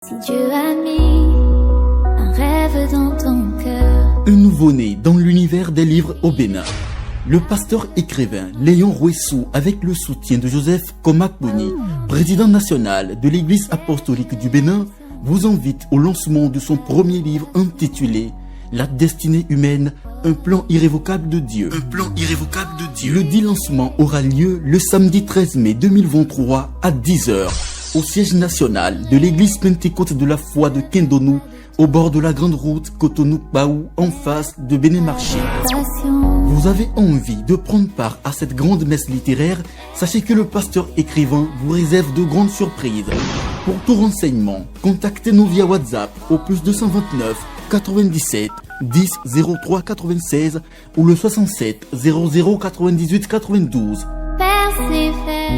Si Dieu a mis un rêve dans ton cœur. Un nouveau-né dans l'univers des livres au Bénin. Le pasteur écrivain Léon Rouessou, avec le soutien de Joseph Komakboni, président national de l'Église apostolique du Bénin, vous invite au lancement de son premier livre intitulé La destinée humaine, un plan irrévocable de Dieu. Un plan irrévocable de Dieu. Le dit lancement aura lieu le samedi 13 mai 2023 à 10h au siège national de l'église Pentecôte de la foi de Kendonou, au bord de la grande route Cotonou-Baou, en face de Béné-Marché. Vous avez envie de prendre part à cette grande messe littéraire? Sachez que le pasteur écrivain vous réserve de grandes surprises. Pour tout renseignement, contactez-nous via WhatsApp au +229 97 10 03 96 ou le 67 00 98 92.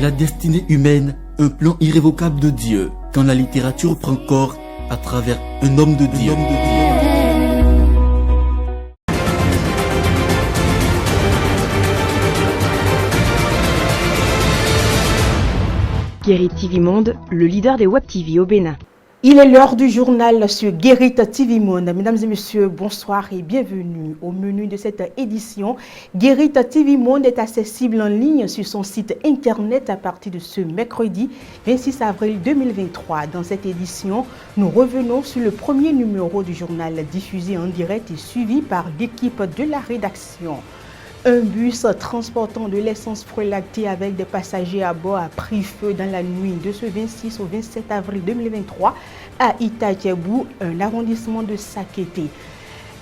La destinée humaine, un plan irrévocable de Dieu, quand la littérature prend corps à travers un homme de Dieu. Guérit TV Monde, le leader des Web TV au Bénin. Il est l'heure du journal sur Guérit TV Monde. Mesdames et messieurs, bonsoir et bienvenue au menu de cette édition. Guérit TV Monde est accessible en ligne sur son site internet à partir de ce mercredi 26 avril 2023. Dans cette édition, nous revenons sur le premier numéro du journal diffusé en direct et suivi par l'équipe de la rédaction. Un bus transportant de l'essence frelactée avec des passagers à bord a pris feu dans la nuit de ce 26 au 27 avril 2023 à Itakebu, un arrondissement de Sakété.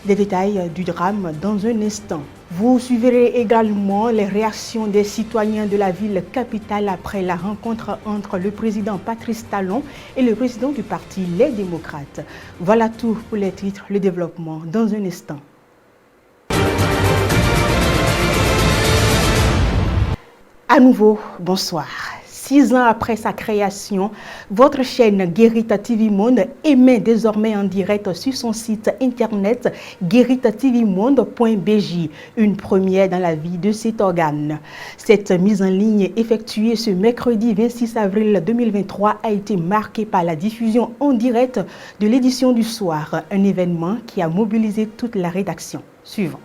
Des détails du drame dans un instant. Vous suivrez également les réactions des citoyens de la ville capitale après la rencontre entre le président Patrice Talon et le président du parti Les Démocrates. Voilà tout pour les titres, le développement dans un instant. À nouveau, bonsoir. 6 ans après sa création, votre chaîne Guérit TV Monde émet désormais en direct sur son site internet guéritvmonde.bj, une première dans la vie de cet organe. Cette mise en ligne effectuée ce mercredi 26 avril 2023 a été marquée par la diffusion en direct de l'édition du soir, un événement qui a mobilisé toute la rédaction. Suivant.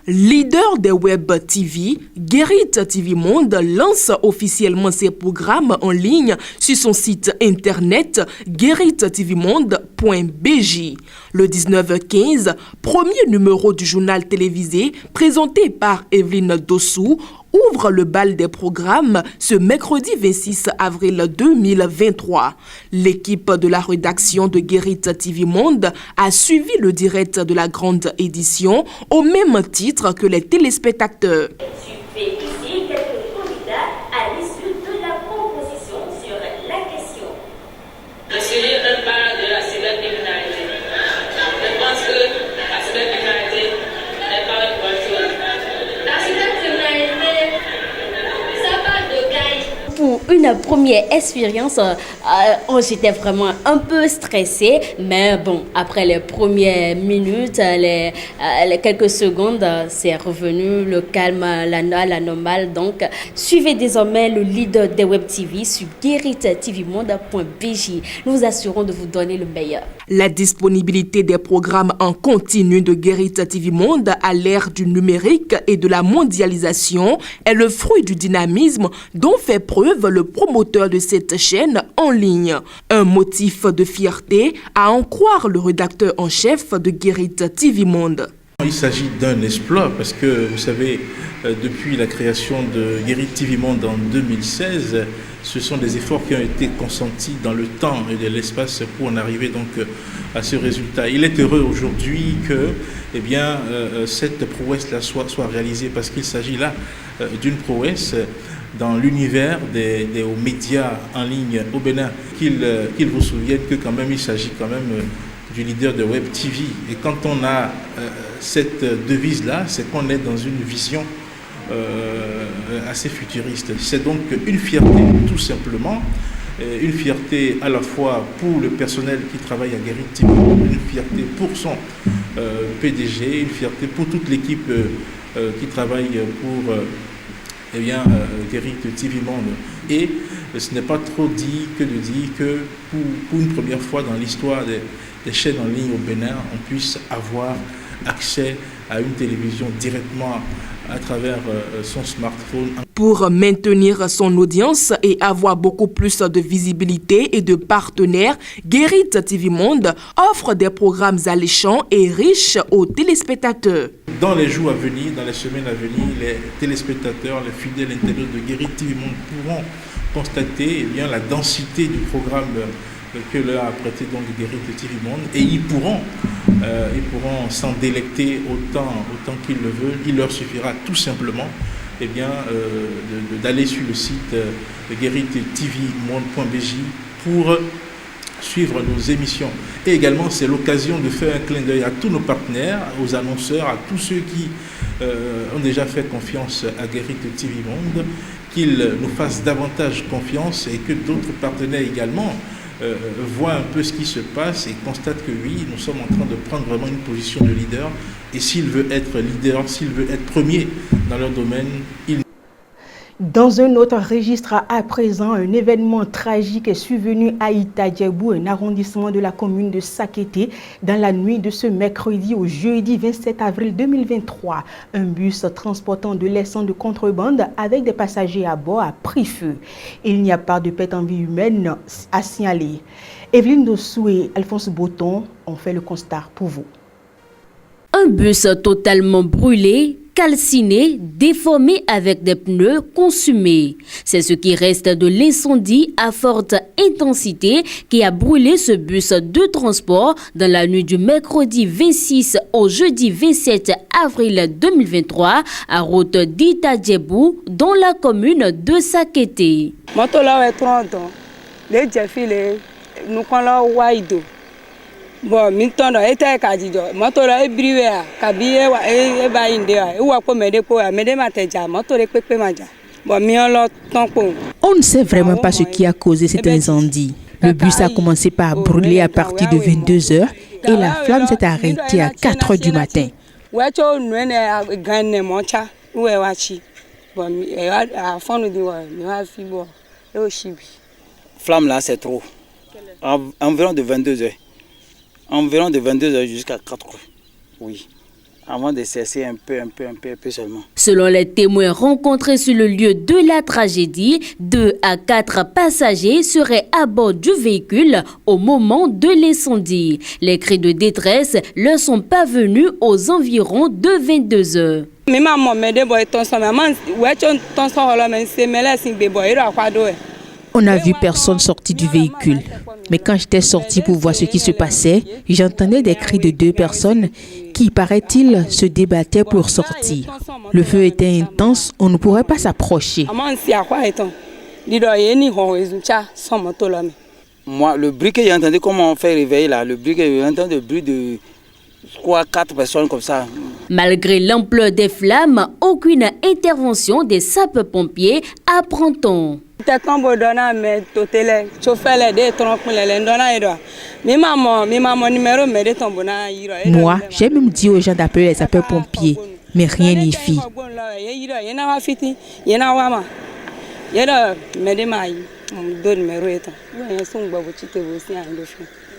Leader des Web TV, Guérit TV Monde lance officiellement ses programmes en ligne sur son site internet guéritvmonde.bj. Le 19-15, premier numéro du journal télévisé présenté par Evelyne Dossou, ouvre le bal des programmes ce mercredi 26 avril 2023. L'équipe de la rédaction de Guérit TV Monde a suivi le direct de la grande édition au même titre que les téléspectateurs. Suivez ici quelques candidats à l'issue de la proposition sur la question. Je suis un part de la cybercriminalité. Je pense que la cybercriminalité n'est pas une bonne chose. La cybercriminalité, ça parle de gagne. Pour une première expérience, j'étais vraiment un peu stressée, mais bon, après les premières minutes, les quelques secondes, c'est revenu le calme, la normale. Donc, suivez désormais le leader des Web TV sur guéritvmonde.bj. Nous vous assurons de vous donner le meilleur. La disponibilité des programmes en continu de Guérit TV Monde à l'ère du numérique et de la mondialisation est le fruit du dynamisme dont fait preuve le promoteur de cette chaîne en ligne. Un motif de fierté à en croire le rédacteur en chef de Guérit TV Monde. Il s'agit d'un exploit parce que, vous savez, depuis la création de Guérit TV Monde en 2016, ce sont des efforts qui ont été consentis dans le temps et de l'espace pour en arriver donc à ce résultat. Il est heureux aujourd'hui que cette prouesse-là soit réalisée parce qu'il s'agit là d'une prouesse dans l'univers des médias en ligne au Bénin, qu'il vous souvienne que quand même il s'agit quand même du leader de Web TV. Et quand on a cette devise-là, c'est qu'on est dans une vision assez futuriste. C'est donc une fierté, tout simplement, une fierté à la fois pour le personnel qui travaille à Guérit TV, une fierté pour son PDG, une fierté pour toute l'équipe qui travaille pour Guérit TV Monde. Et ce n'est pas trop dit que de dire que pour une première fois dans l'histoire des chaînes en ligne au Bénin, on puisse avoir accès à une télévision directement à travers son smartphone. Pour maintenir son audience et avoir beaucoup plus de visibilité et de partenaires, Guérit TV Monde offre des programmes alléchants et riches aux téléspectateurs. Dans les jours à venir, dans les semaines à venir, les téléspectateurs, les fidèles internautes de Guérit TV Monde pourront constater la densité du programme que leur a prêté donc Guérit TV Monde, et ils pourront s'en délecter autant qu'ils le veulent. Il leur suffira tout simplement d'aller sur le site guéritvmonde.bj pour suivre nos émissions. Et également, c'est l'occasion de faire un clin d'œil à tous nos partenaires, aux annonceurs, à tous ceux qui ont déjà fait confiance à Guérit TV Monde, qu'ils nous fassent davantage confiance et que d'autres partenaires également voient un peu ce qui se passe et constatent que oui, nous sommes en train de prendre vraiment une position de leader. Et s'il veut être leader, s'il veut être premier dans leur domaine, il... Dans un autre registre à présent, un événement tragique est survenu à Ita-Djebou, un arrondissement de la commune de Sakété, dans la nuit de ce mercredi au jeudi 27 avril 2023. Un bus transportant de l'essence de contrebande avec des passagers à bord a pris feu. Il n'y a pas de perte en vie humaine à signaler. Evelyne Dossou et Alphonse Boton ont fait le constat pour vous. Un bus totalement brûlé, calciné, déformé avec des pneus consumés. C'est ce qui reste de l'incendie à forte intensité qui a brûlé ce bus de transport dans la nuit du mercredi 26 au jeudi 27 avril 2023 à route d'Ita-Djebou dans la commune de Sakété. Bon, mintono était kadido. Motora ebriwea, kabiye wa eba indea. Uwa ko mede ko ya mede mateja, motora pepe maja. Bon, miolo tonko. On ne sait vraiment pas ce qui a causé cet incendie. Le bus a commencé par brûler à partir de 22h et la flamme s'est arrêtée à 4h du matin. Wecho nwene ganne moncha, uwe wachi. Bon, a fonu di wa, mi wa fi bo. E o shibi. Flamme là, c'est trop. Environ de 22h. Environ de 22h jusqu'à 4h, oui, avant de cesser un peu seulement. Selon les témoins rencontrés sur le lieu de la tragédie, 2 à 4 passagers seraient à bord du véhicule au moment de l'incendie. Les cris de détresse leur sont parvenus aux environs de 22h. On n'a vu personne sorti du véhicule. Mais quand j'étais sorti pour voir ce qui se passait, j'entendais des cris de 2 personnes qui, paraît-il, se débattaient pour sortir. Le feu était intense, on ne pourrait pas s'approcher. Moi, le bruit que j'ai entendu, comment on fait réveiller là, le bruit que j'ai entendu, le bruit de 4 personnes comme ça. Malgré l'ampleur des flammes, aucune intervention des sapeurs-pompiers apprend-on. Moi, j'ai même dit aux gens d'appeler les sapeurs-pompiers, mais rien n'y fit.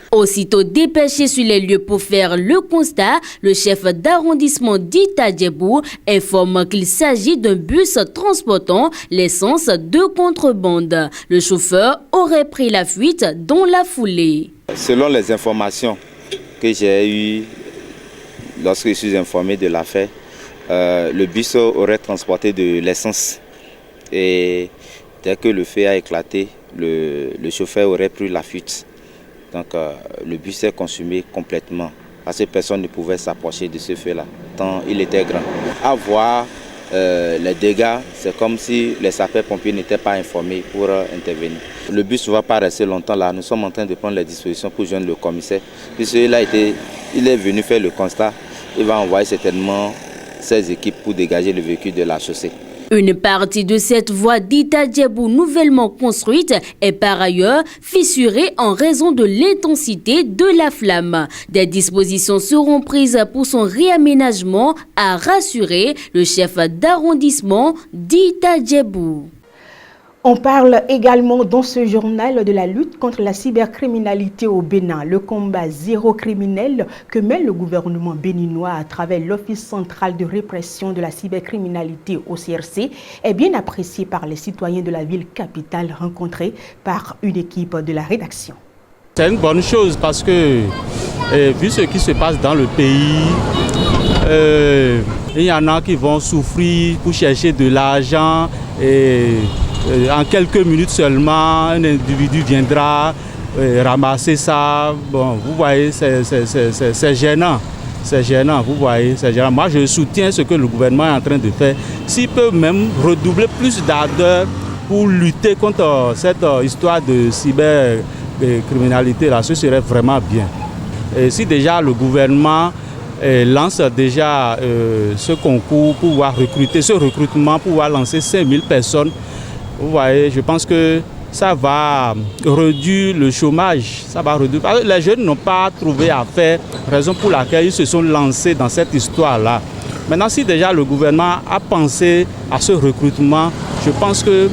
Aussitôt dépêché sur les lieux pour faire le constat, le chef d'arrondissement d'Ita-Djebou informe qu'il s'agit d'un bus transportant l'essence de contrebande. Le chauffeur aurait pris la fuite dans la foulée. Selon les informations que j'ai eues lorsque je suis informé de l'affaire, le bus aurait transporté de l'essence et dès que le feu a éclaté, le chauffeur aurait pris la fuite. Donc le bus est consumé complètement parce que personne ne pouvait s'approcher de ce feu-là, tant il était grand. À voir les dégâts, c'est comme si les sapeurs-pompiers n'étaient pas informés pour intervenir. Le bus ne va pas rester longtemps là, nous sommes en train de prendre les dispositions pour joindre le commissaire. Puisqu'il est venu faire le constat, il va envoyer certainement ses équipes pour dégager le véhicule de la chaussée. Une partie de cette voie d'Ita Djebou nouvellement construite est par ailleurs fissurée en raison de l'intensité de la flamme. Des dispositions seront prises pour son réaménagement, a rassuré le chef d'arrondissement d'Ita Djebou. On parle également dans ce journal de la lutte contre la cybercriminalité au Bénin. Le combat zéro criminel que mène le gouvernement béninois à travers l'Office central de répression de la cybercriminalité au CRC est bien apprécié par les citoyens de la ville capitale rencontrés par une équipe de la rédaction. C'est une bonne chose parce que, vu ce qui se passe dans le pays, il y en a qui vont souffrir pour chercher de l'argent et en quelques minutes seulement, un individu viendra ramasser ça. Bon, vous voyez, c'est gênant. C'est gênant, vous voyez, c'est gênant. Moi, je soutiens ce que le gouvernement est en train de faire. S'il peut même redoubler plus d'ardeur pour lutter contre cette histoire de cybercriminalité, là, ce serait vraiment bien. Et si déjà le gouvernement lance déjà ce concours pour pouvoir recruter, ce recrutement pour pouvoir lancer 5000 personnes, vous voyez, je pense que ça va réduire le chômage. Ça va réduire. Les jeunes n'ont pas trouvé à faire, raison pour laquelle ils se sont lancés dans cette histoire-là. Maintenant, si déjà le gouvernement a pensé à ce recrutement, je pense que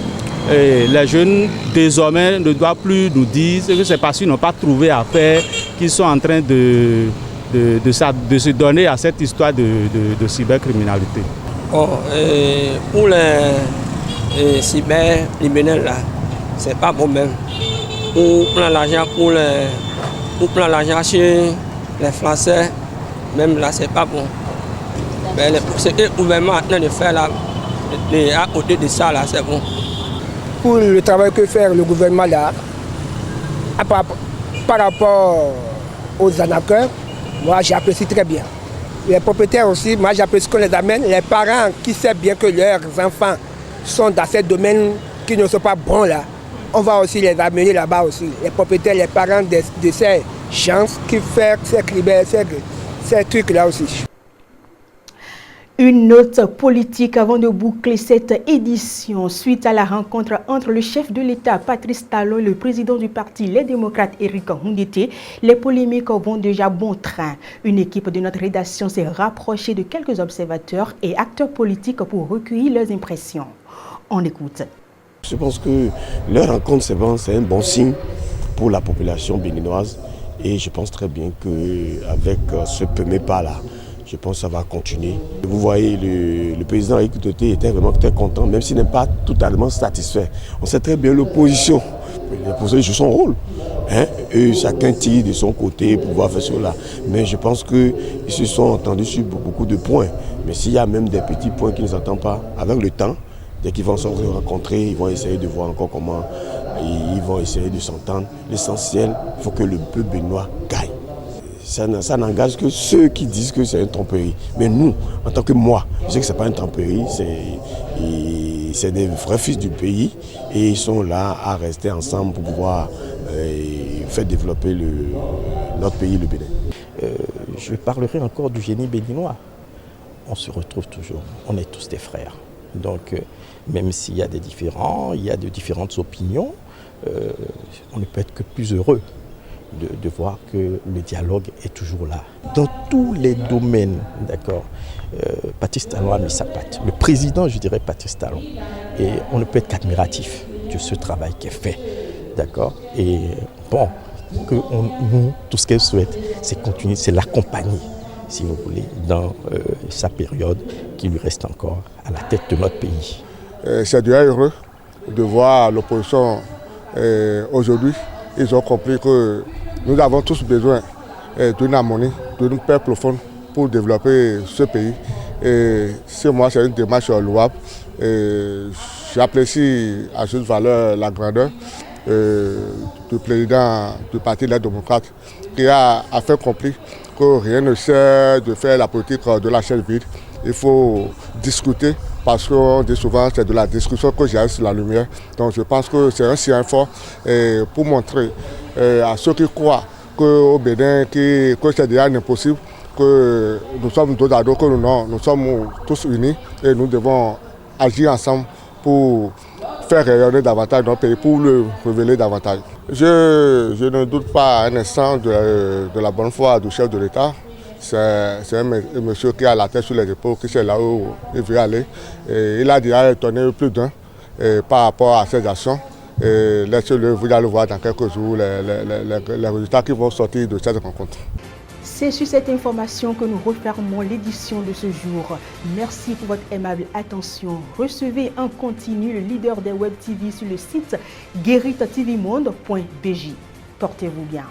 les jeunes désormais ne doivent plus nous dire que c'est parce qu'ils n'ont pas trouvé à faire qu'ils sont en train de se donner à cette histoire de cybercriminalité. Bon, pour les cybercriminels là, c'est pas bon même. Pour prendre l'argent chez les Français, même là c'est pas bon. Mais ce que le gouvernement est en train de faire là, à côté de ça là, c'est bon. Pour le travail que fait le gouvernement là, par rapport aux arnaqueurs, moi j'apprécie très bien. Les propriétaires aussi, moi j'apprécie qu'on les amène. Les parents qui savent bien que leurs enfants sont dans ces domaines qui ne sont pas bons là, on va aussi les amener là-bas aussi. Les propriétaires, les parents de ces gens qui font ces trucs-là aussi. Une note politique avant de boucler cette édition. Suite à la rencontre entre le chef de l'État, Patrice Talon, et le président du parti Les Démocrates, Éric Ndoundété, les polémiques vont déjà bon train. Une équipe de notre rédaction s'est rapprochée de quelques observateurs et acteurs politiques pour recueillir leurs impressions. On écoute. Je pense que leur rencontre, c'est un bon signe pour la population béninoise. Et je pense très bien qu'avec ce premier pas-là, je pense que ça va continuer. Vous voyez, le président Éric Ndoundété était vraiment très content, même s'il n'est pas totalement satisfait. On sait très bien l'opposition. L'opposition joue son rôle. Et chacun tire de son côté pour pouvoir faire cela. Mais je pense qu'ils se sont entendus sur beaucoup de points. Mais s'il y a même des petits points qui ne s'entendent pas, avec le temps, dès qu'ils vont se rencontrer, ils vont essayer de voir encore comment ils vont essayer de s'entendre. L'essentiel, il faut que le peuple béninois gagne. Ça n'engage que ceux qui disent que c'est une tromperie. Mais nous, en tant que moi, je sais que ce n'est pas une tromperie, c'est des vrais fils du pays et ils sont là à rester ensemble pour pouvoir faire développer notre pays, le Bénin. Je parlerai encore du génie béninois. On se retrouve toujours, on est tous des frères. Donc, même s'il y a des différends, il y a de différentes opinions, on ne peut être que plus heureux de voir que le dialogue est toujours là. Dans tous les domaines, d'accord, Patrice Talon a mis sa patte. Le président, je dirais Patrice Talon. Et on ne peut être qu'admiratif de ce travail qui est fait, d'accord. Et bon, nous, tout ce qu'elle souhaite, c'est continuer, c'est l'accompagner, si vous voulez, dans sa période qui lui reste encore à la tête de notre pays. C'est déjà heureux de voir l'opposition aujourd'hui. Ils ont compris que nous avons tous besoin d'une harmonie, d'une paix profonde pour développer ce pays. Et c'est une démarche louable. J'apprécie à cette valeur la grandeur du président du Parti Les Démocrates qui a fait compris que rien ne sert de faire la politique de la chaise vide. Il faut discuter parce qu'on dit souvent que c'est de la discussion que j'ai sur la lumière. Donc je pense que c'est un signe fort pour montrer à ceux qui croient qu'au Bénin, que c'est déjà impossible, que nous sommes dos à dos, que nous sommes tous unis et nous devons agir ensemble pour faire rayonner davantage notre pays, pour le révéler davantage. Je ne doute pas un instant de la bonne foi du chef de l'État. C'est un monsieur qui a la tête sur les épaules, qui sait là où il veut aller. Et il a déjà étonné plus d'un par rapport à ses actions. Laissez-le, vous allez voir dans quelques jours les résultats qui vont sortir de cette rencontre. C'est sur cette information que nous refermons l'édition de ce jour. Merci pour votre aimable attention. Recevez en continu le leader des Web TV sur le site guerittatvmonde.bj. Portez-vous bien.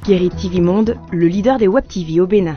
Guérit TV Monde, le leader des Web TV au Bénin.